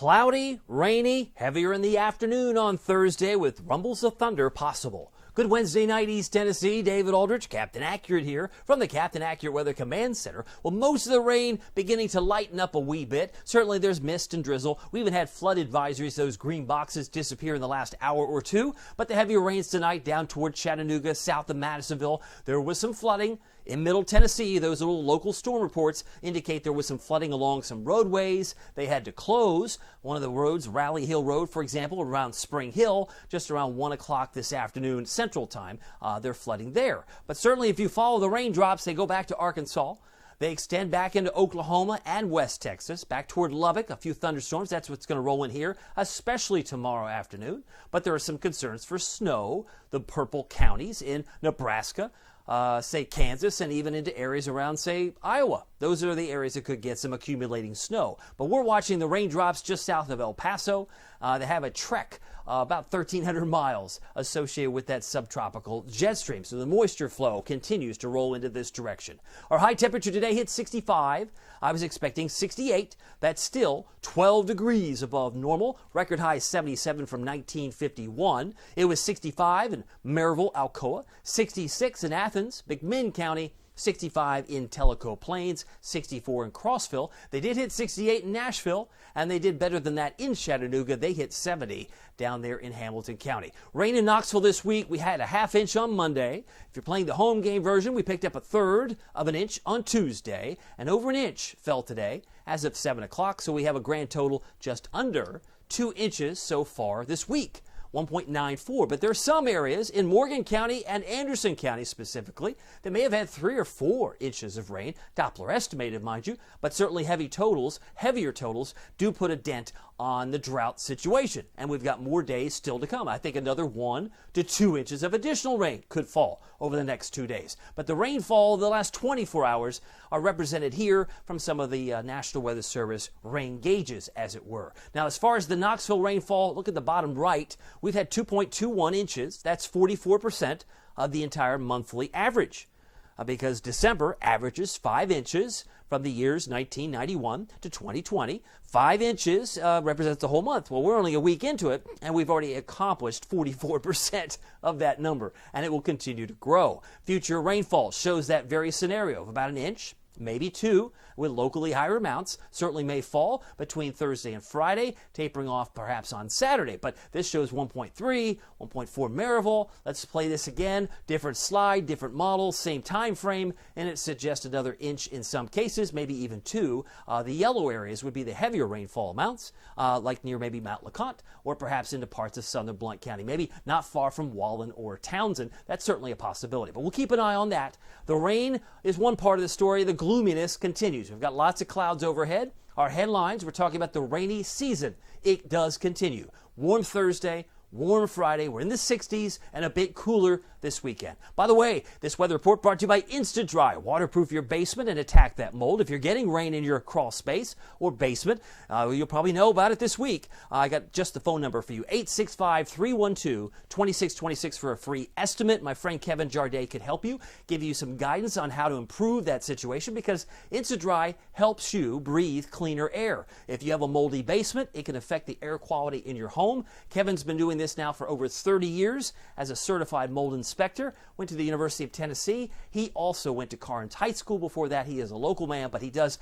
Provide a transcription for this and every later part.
Cloudy, rainy, heavier in the afternoon on Thursday with rumbles of thunder possible. Good Wednesday night, East Tennessee. David Aldrich, Captain Accurate here from the Captain Accurate Weather Command Center. Well, most of the rain beginning to lighten up a wee bit. Certainly there's mist and drizzle. We even had flood advisories. Those green boxes disappear in the last hour or two. But the heavier rains tonight down toward Chattanooga, south of Madisonville. There was some flooding. In Middle Tennessee, those little local storm reports indicate there was some flooding along some roadways. They had to close one of the roads, Rally Hill Road, for example, around Spring Hill, just around 1 o'clock this afternoon, Central Time. They're flooding there. But certainly if you follow the raindrops, they go back to Arkansas. They extend back into Oklahoma and West Texas, back toward Lubbock, a few thunderstorms. That's what's going to roll in here, especially tomorrow afternoon. But there are some concerns for snow, the purple counties in Nebraska, say Kansas, and even into areas around, say, Iowa. Those are the areas that could get some accumulating snow. But we're watching the raindrops just south of El Paso. They have a trek about 1,300 miles associated with that subtropical jet stream. So the moisture flow continues to roll into this direction. Our high temperature today hit 65. I was expecting 68. That's still 12 degrees above normal. Record high 77 from 1951. It was 65 in Maryville, Alcoa, 66 in Athens, McMinn County, 65 in Tellico Plains, 64 in Crossville. They did hit 68 in Nashville, and they did better than that in Chattanooga. They hit 70 down there in Hamilton County. Rain in Knoxville this week. We had a ½ inch on Monday. If you're playing the home game version, we picked up 1/3 of an inch on Tuesday, and over an inch fell today as of 7 o'clock. So we have a grand total just under 2 inches so far this week. 1.94, but there are some areas in Morgan County and Anderson County specifically that may have had 3 or 4 inches of rain, Doppler estimated, mind you, but certainly heavier totals do put a dent on the drought situation, and we've got more days still to come. I think another 1 to 2 inches of additional rain could fall over the next 2 days, but the rainfall of the last 24 hours are represented here from some of the National Weather Service rain gauges, as it were. Now, as far as the Knoxville rainfall, look at the bottom right. We've had 2.21 inches. That's 44% of the entire monthly average, because December averages 5 inches from the years 1991 to 2020. 5 inches represents the whole month. Well, we're only a week into it, and we've already accomplished 44% of that number, and it will continue to grow. Future rainfall shows that very scenario of about an inch, maybe 2, with locally higher amounts. Certainly may fall between Thursday and Friday, tapering off perhaps on Saturday. But this shows 1.3, 1.4 Maryville. Let's play this again. Different slide, different model, same time frame, and it suggests another inch in some cases, maybe even 2. The yellow areas would be the heavier rainfall amounts, like near maybe Mount LeConte, or perhaps into parts of southern Blount County, maybe not far from Wallen or Townsend. That's certainly a possibility, but we'll keep an eye on that. The rain is one part of the story. The gloominess continues. We've got lots of clouds overhead. Our headlines, we're talking about the rainy season. It does continue. Warm Thursday, warm Friday. We're in the 60s and a bit cooler this weekend. By the way, this weather report brought to you by Insta-Dry. Waterproof your basement and attack that mold. If you're getting rain in your crawl space or basement, you'll probably know about it this week. I got just the phone number for you, 865-312-2626 for a free estimate. My friend Kevin Jarday could help you, give you some guidance on how to improve that situation, because Insta-Dry helps you breathe cleaner air. If you have a moldy basement, it can affect the air quality in your home. Kevin's been doing this now for over 30 years as a certified mold inspector. Went to the University of Tennessee. He also went to Carnes High School before that. He is a local man, but he does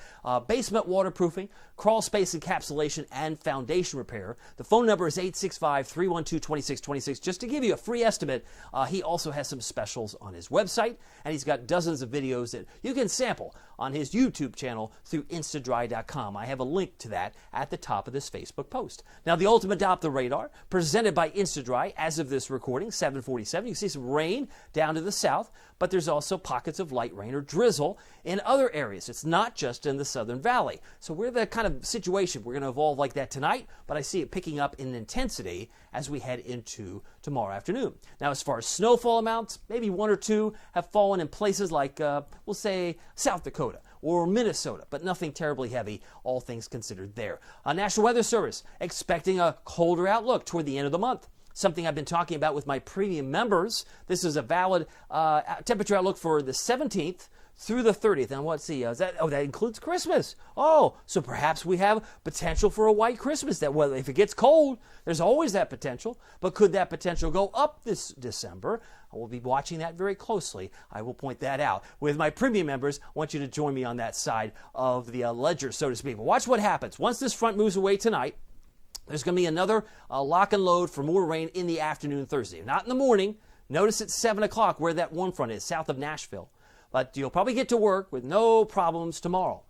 basement waterproofing, crawl space encapsulation, and foundation repair. The phone number is 865-312-2626. Just to give you a free estimate, he also has some specials on his website, and he's got dozens of videos that you can sample on his YouTube channel through instadry.com. I have a link to that at the top of this Facebook post. Now, the ultimate Adopt the Radar, presented by Insta-Dry as of this recording, 7:47. You can see some rain down to the south, but there's also pockets of light rain or drizzle in other areas. It's not just in the Southern Valley. So we're the kind of situation we're going to evolve like that tonight, but I see it picking up in intensity as we head into tomorrow afternoon. Now, as far as snowfall amounts, maybe 1 or 2 have fallen in places like, we'll say, South Dakota or Minnesota, but nothing terribly heavy, all things considered there. National Weather Service expecting a colder outlook toward the end of the month. Something I've been talking about with my premium members. This is a valid temperature outlook for the 17th through the 30th. And let's see, that includes Christmas. Oh, so perhaps we have potential for a white Christmas. That, well, if it gets cold, there's always that potential. But could that potential go up this December? I will be watching that very closely. I will point that out. With my premium members, I want you to join me on that side of the ledger, so to speak. But watch what happens. Once this front moves away tonight, there's going to be another lock and load for more rain in the afternoon Thursday. Not in the morning. Notice it's 7 o'clock where that warm front is, south of Nashville. But you'll probably get to work with no problems tomorrow.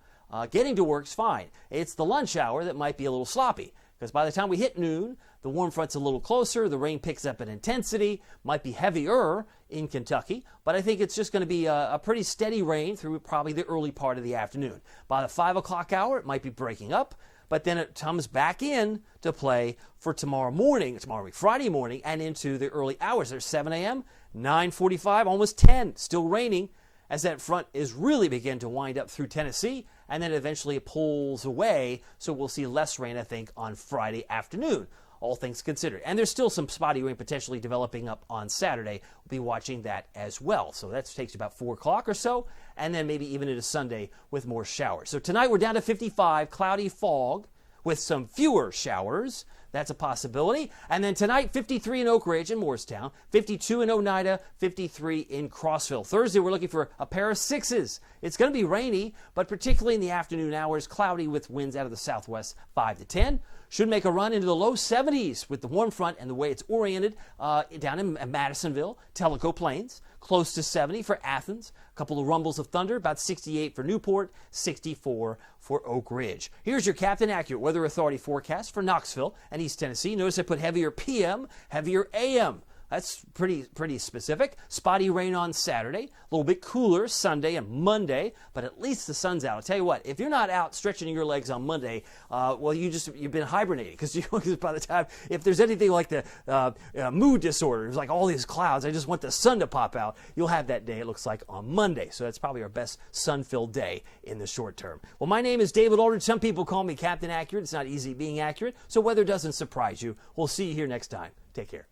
Getting to work's fine. It's the lunch hour that might be a little sloppy, because by the time we hit noon, the warm front's a little closer, the rain picks up in intensity, might be heavier in Kentucky, but I think it's just going to be a pretty steady rain through probably the early part of the afternoon. By the 5 o'clock hour, it might be breaking up, but then it comes back in to play for tomorrow morning, Friday morning, and into the early hours. There's 7 a.m., 9:45, almost 10, still raining, as that front is really begin to wind up through Tennessee, and then eventually it pulls away, so we'll see less rain, I think, on Friday afternoon, all things considered. And there's still some spotty rain potentially developing up on Saturday. We'll be watching that as well. So that takes about 4 o'clock or so, and then maybe even into Sunday with more showers. So tonight we're down to 55, cloudy fog with some fewer showers. That's a possibility. And then tonight, 53 in Oak Ridge and Morristown, 52 in Oneida, 53 in Crossville. Thursday, we're looking for a pair of 6s. It's going to be rainy, but particularly in the afternoon hours, cloudy with winds out of the southwest 5 to 10. Should make a run into the low 70s with the warm front and the way it's oriented down in Madisonville, Tellico Plains, close to 70 for Athens. A couple of rumbles of thunder, about 68 for Newport, 64 for Oak Ridge. Here's your Captain Accurate Weather Authority forecast for Knoxville and East Tennessee. Notice I put heavier PM, heavier AM. That's pretty specific. Spotty rain on Saturday, a little bit cooler Sunday and Monday, but at least the sun's out. I'll tell you what, if you're not out stretching your legs on Monday, well, you've been hibernating, because by the time, if there's anything like the mood disorders, like all these clouds, I just want the sun to pop out, you'll have that day, it looks like, on Monday. So that's probably our best sun-filled day in the short term. Well, my name is David Aldridge. Some people call me Captain Accurate. It's not easy being accurate, so weather doesn't surprise you. We'll see you here next time. Take care.